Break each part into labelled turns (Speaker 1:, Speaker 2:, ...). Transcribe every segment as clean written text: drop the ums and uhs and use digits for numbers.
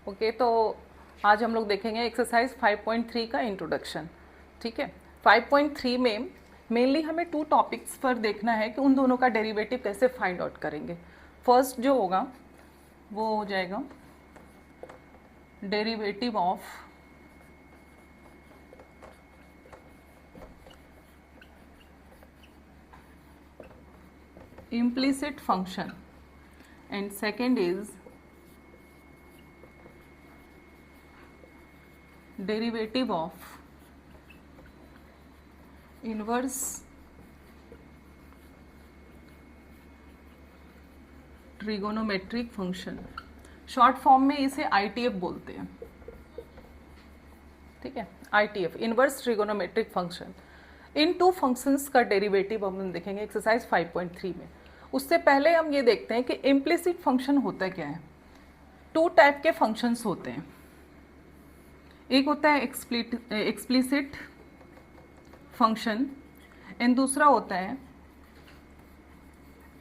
Speaker 1: Okay, तो आज हम लोग देखेंगे एक्सरसाइज 5.3 का इंट्रोडक्शन। ठीक है, 5.3 में मेनली हमें 2 टॉपिक्स पर देखना है कि उन दोनों का डेरिवेटिव कैसे फाइंड आउट करेंगे। फर्स्ट जो होगा वो हो जाएगा derivative of implicit function and second is derivative of inverse trigonometric function. Short form में इसे ITF बोलते हैं। ठीक है, ITF इनवर्स ट्रिगोनोमेट्रिक फंक्शन। इन 2 फंक्शंस का डेरिवेटिव हम देखेंगे एक्सरसाइज 5.3 में। उससे पहले हम ये देखते हैं कि इम्प्लिसिट फंक्शन होता क्या है। 2 टाइप के फंक्शंस होते हैं, एक होता है एक्सप्लिसिट फंक्शन एंड दूसरा होता है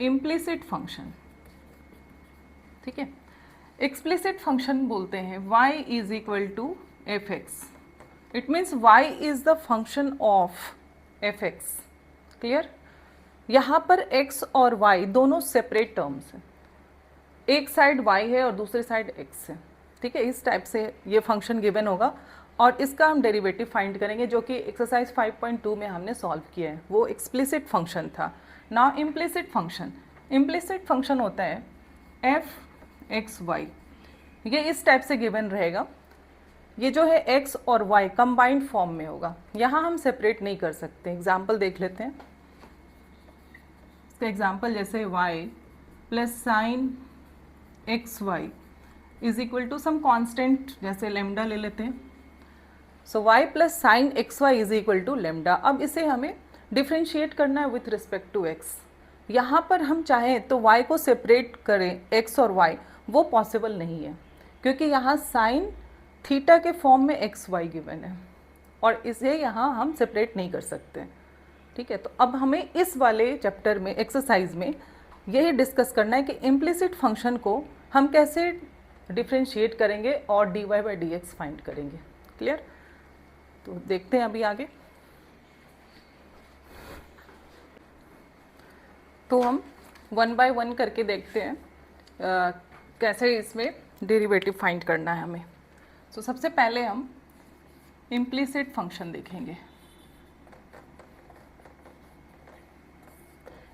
Speaker 1: इम्प्लिसिट फंक्शन। ठीक है, एक्सप्लिसिट फंक्शन बोलते हैं y is equal to F X. It means y is the function of F X. Clear? यहाँ पर x और y दोनों सेपरेट टर्म्स हैं, एक साइड y है और दूसरी साइड x है। ठीक है, इस टाइप से ये फंक्शन गिवन होगा और इसका हम डेरिवेटिव फाइंड करेंगे, जो कि एक्सरसाइज 5.2 में हमने सॉल्व किया है। वो एक्सप्लिसिट फंक्शन था। Now implicit function, implicit function होता है एफ एक्स वाई। ये इस टाइप से गिवन रहेगा। ये जो है x और y कंबाइंड फॉर्म में होगा, यहाँ हम सेपरेट नहीं कर सकते। एग्जाम्पल देख लेते हैं। इसका एग्जाम्पल जैसे y plus sine X Y is equal to some constant, जैसे लेमडा ले लेते हैं। So y plus sine X Y is equal to lambda. अब इसे हमें डिफ्रेंशिएट करना है विथ रिस्पेक्ट टू x। यहाँ पर हम चाहें तो y को सेपरेट करें x और y, वो पॉसिबल नहीं है, क्योंकि यहाँ साइन थीटा के फॉर्म में एक्स वाई गिवन है और इसे यहाँ हम सेपरेट नहीं कर सकते। ठीक है, तो अब हमें इस वाले चैप्टर में एक्सरसाइज में यही डिस्कस करना है कि इम्प्लिसिट फंक्शन को हम कैसे डिफ्रेंशिएट करेंगे और dy by D x find करेंगे। क्लियर? तो देखते हैं अभी आगे। तो हम 1 बाय 1 करके देखते हैं कैसे इसमें डेरिवेटिव फाइंड करना है हमें। तो सबसे पहले हम इम्प्लिसिट फंक्शन देखेंगे।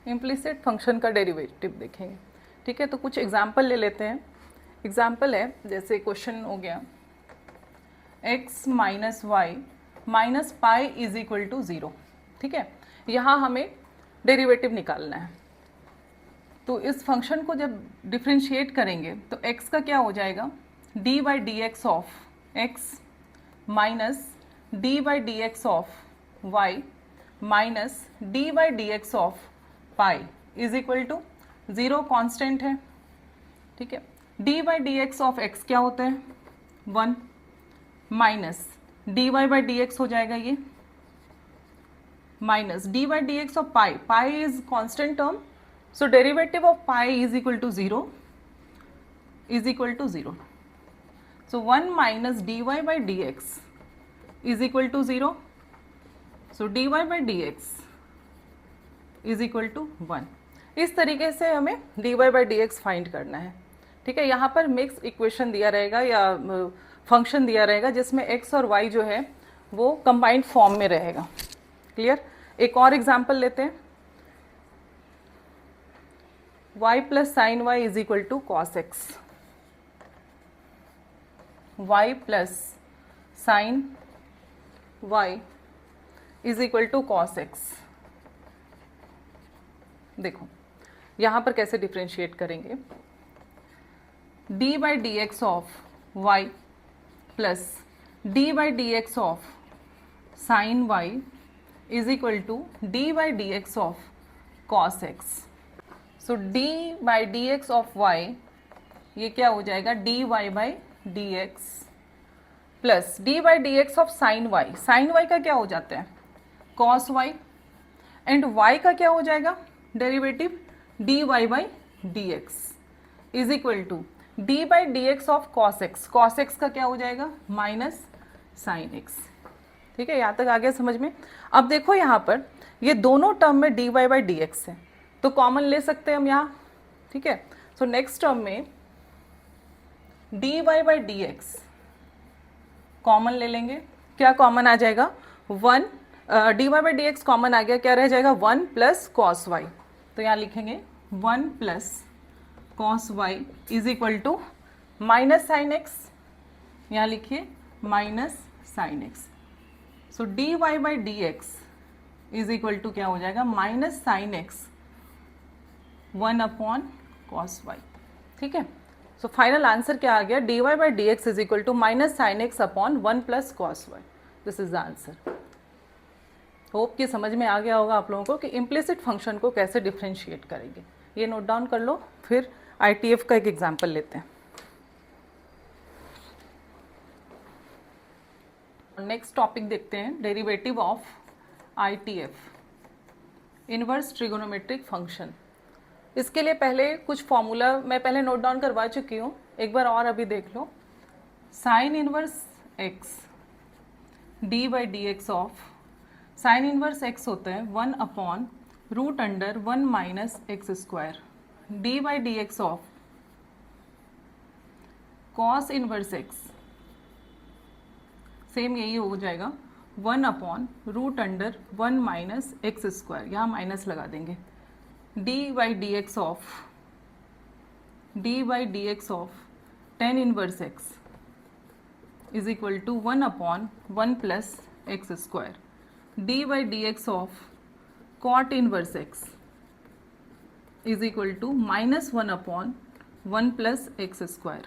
Speaker 1: इम्प्लिसिट फंक्शन का डेरिवेटिव देखेंगे। ठीक है, तो कुछ एग्जाम्पल ले लेते हैं। एग्जाम्पल है, जैसे क्वेश्चन हो गया x minus Y minus pi is equal to 0। ठीक है, यहाँ हमें डेरिवेटिव निकालना है। तो इस फंक्शन को जब डिफ्रेंशिएट करेंगे तो x का क्या हो जाएगा, D by D x of x minus D by D x of y minus D by D x of pi is equal to 0, constant है। ठीक है, D by D x of x क्या होता है 1 minus D Y by D X हो जाएगा ये, minus D by D x of pi, pi is constant term, so derivative of pi is equal to 0 is equal to 0। So 1 minus dy by dx is equal to 0. So dy by dx is equal to 1. इस तरीके से हमें dy by dx find करना है। ठीक है, यहाँ पर मिक्स इक्वेशन दिया रहेगा या फंक्शन दिया रहेगा जिसमें x और y जो है वो कंबाइंड फॉर्म में रहेगा। क्लियर? एक और एग्जाम्पल लेते हैं। y plus sine Y is equal to cos X. y plus sine y is equal to cos X. देखो यहाँ पर कैसे डिफ्रेंशिएट करेंगे। d by D x of y plus d by D x of sine y is equal to d by D x of cos X. So d by D x of y ये क्या हो जाएगा, dy by dx plus D by D x of sine Y. Sine Y का क्या हो जाता है cos Y, and y का क्या हो जाएगा derivative dy by D x is equal to D by D x of cos X, cos X का क्या हो जाएगा माइनस साइन एक्स। ठीक है, यहाँ तक आ गया समझ में। अब देखो यहाँ पर ये दोनों टर्म में D Y by D X है तो कॉमन ले सकते हैं हम यहाँ। ठीक है, सो नेक्स्ट टर्म में D Y by D x common ले लेंगे। क्या कॉमन आ जाएगा, one, d Y by D x common आ गया, क्या रह जाएगा वन प्लस कॉस वाई। तो यहाँ लिखेंगे one plus cos Y is equal to minus sine X, यहाँ लिखिए minus sine X. So D Y by D x is equal to क्या हो जाएगा minus sine X one upon cos Y. ठीक है, सो फाइनल आंसर क्या आ गया, D Y by D x is equal to minus sine X upon one plus cos Y. This is the answer. Hope कि समझ में आ गया होगा आप लोगों को कि इम्प्लिसिट फंक्शन को कैसे डिफ्रेंशिएट करेंगे। ये नोट डाउन कर लो, फिर आईटीएफ का एक एग्जाम्पल लेते हैं। नेक्स्ट टॉपिक देखते हैं, derivative of ITF, inverse trigonometric function. इसके लिए पहले कुछ फॉर्मूला मैं पहले नोट डाउन करवा चुकी हूँ, एक बार और अभी देख लो। Sine inverse x d by D x of, sine inverse x होता है one upon root under one minus x square, D by D x of cos inverse x same यही हो जाएगा one upon root under one minus x square, यहाँ minus लगा देंगे, d by D x of tan inverse x is equal to one upon one plus x square, D by D x of cot inverse x is equal to minus one upon one plus x square,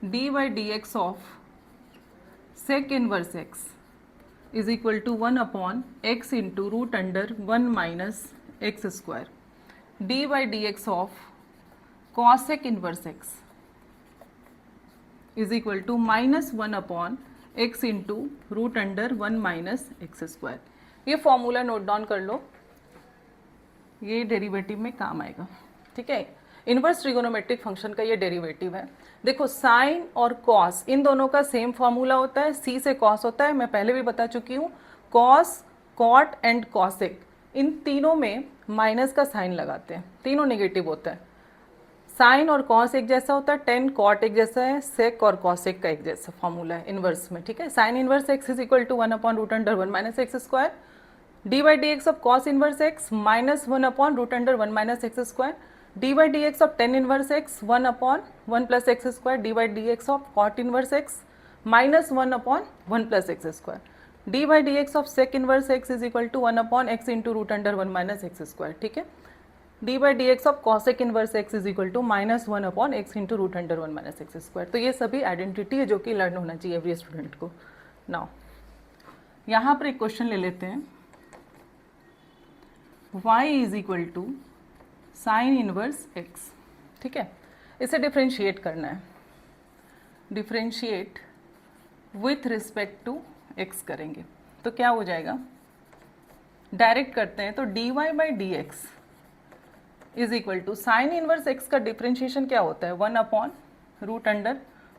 Speaker 1: D by D x of sec inverse x is equal to one upon X into root under one minus x square, D by D x of cosec inverse x is equal to minus one upon X into root under one minus x square. ये formula note down कर लो, ये derivative में काम आएगा। ठीक है, inverse trigonometric function का ये डेरिवेटिव है। देखो साइन और कॉस इन दोनों का सेम फॉर्मूला होता है, सी से कॉस होता है, मैं पहले भी बता चुकी हूँ। कॉस, कॉट एंड कॉसेक इन तीनों में माइनस का साइन लगाते हैं, तीनों नेगेटिव होता है। साइन और कॉस एक जैसा होता है, टेन कॉट एक जैसा है, सेक और कॉसेक का एक जैसा फॉर्मूला है इनवर्स में। ठीक है, sine inverse x is equal to one upon root under one minus x square, D by D x of cos inverse X minus one upon root under one minus x square, D by D x of tan inverse X one upon one plus x square, D by D x of cot inverse X minus one upon one plus x square, D by D x of sec inverse x is equal to one upon X into root under one minus x square. ठीक है, D by D x of cosec inverse x is equal to minus one upon X into root under one minus x square. तो ये सभी identity है जो कि learn होना चाहिए एवरी स्टूडेंट को। नाउ यहाँ पर एक क्वेश्चन ले लेते हैं, y is equal to sine inverse x। ठीक है, इसे डिफ्रेंशिएट करना है, differentiate with respect to x करेंगे तो क्या हो जाएगा, डायरेक्ट करते हैं तो dy by D x is equal to sine inverse x का डिफ्रेंशिएशन क्या होता है, one upon root under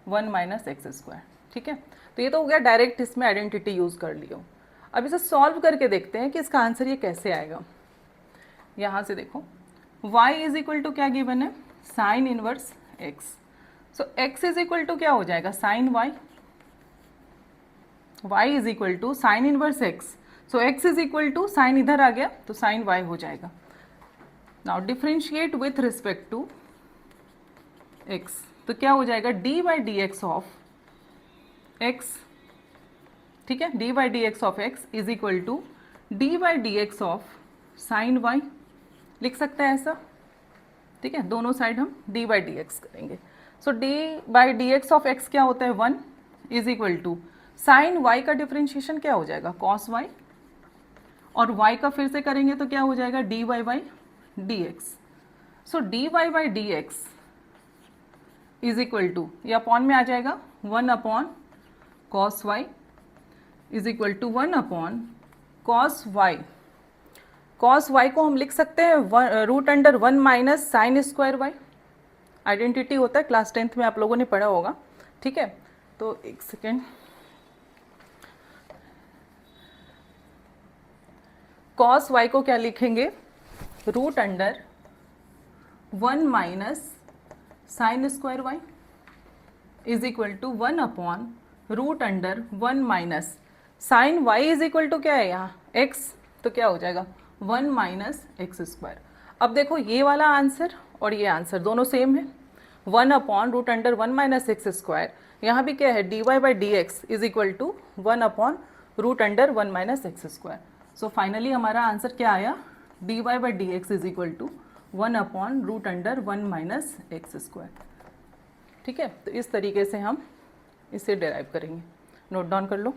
Speaker 1: one minus x square. ठीक है, तो ये तो हो गया डायरेक्ट, इसमें आइडेंटिटी यूज कर लियो। अब इसे सॉल्व करके देखते हैं कि इसका आंसर ये कैसे आएगा। यहाँ से देखो y इज इक्वल टू क्या गिवन है, sine inverse x, so x is equal to क्या हो जाएगा, sine y, y is equal to sine inverse x, so x is equal to sine इधर आ गया तो साइन y हो जाएगा। Now differentiate with respect to x, तो क्या हो जाएगा, d by D x of x। ठीक है, d by D x of x is equal to d by D x of sine y, लिख सकते हैं ऐसा। ठीक है, दोनों साइड हम d बाई डी एक्स करेंगे। So d by D x of x क्या होता है, one is equal to sine y का डिफ्रेंशिएशन क्या हो जाएगा, कॉस y, और y का फिर से करेंगे तो क्या हो जाएगा, dy by D x. So dy by D x is equal to, ये अपॉन में आ जाएगा, one upon cos y is equal to one upon cos y। Cos y को हम लिख सकते हैं root under one minus sine square y। Identity होता है, क्लास 10th में आप लोगों ने पढ़ा होगा, ठीक है। तो एक सेकेंड, कॉस वाई को क्या लिखेंगे, root under 1 minus sine square y is equal to 1 upon root under 1 minus sine Y is equal to क्या है यहाँ एक्स, तो क्या हो जाएगा 1 माइनस एक्स स्क्वायर। अब देखो ये वाला आंसर और ये आंसर दोनों सेम है, 1 upon root under 1 minus x square, यहाँ भी क्या है d Y by D x is equal to 1 upon root under 1 minus x square. So finally हमारा आंसर क्या आया, d Y by D x is equal to 1 upon root under 1 minus x square, ठीक है। तो इस तरीके से हम इसे डेराइव करेंगे, नोट डाउन कर लो।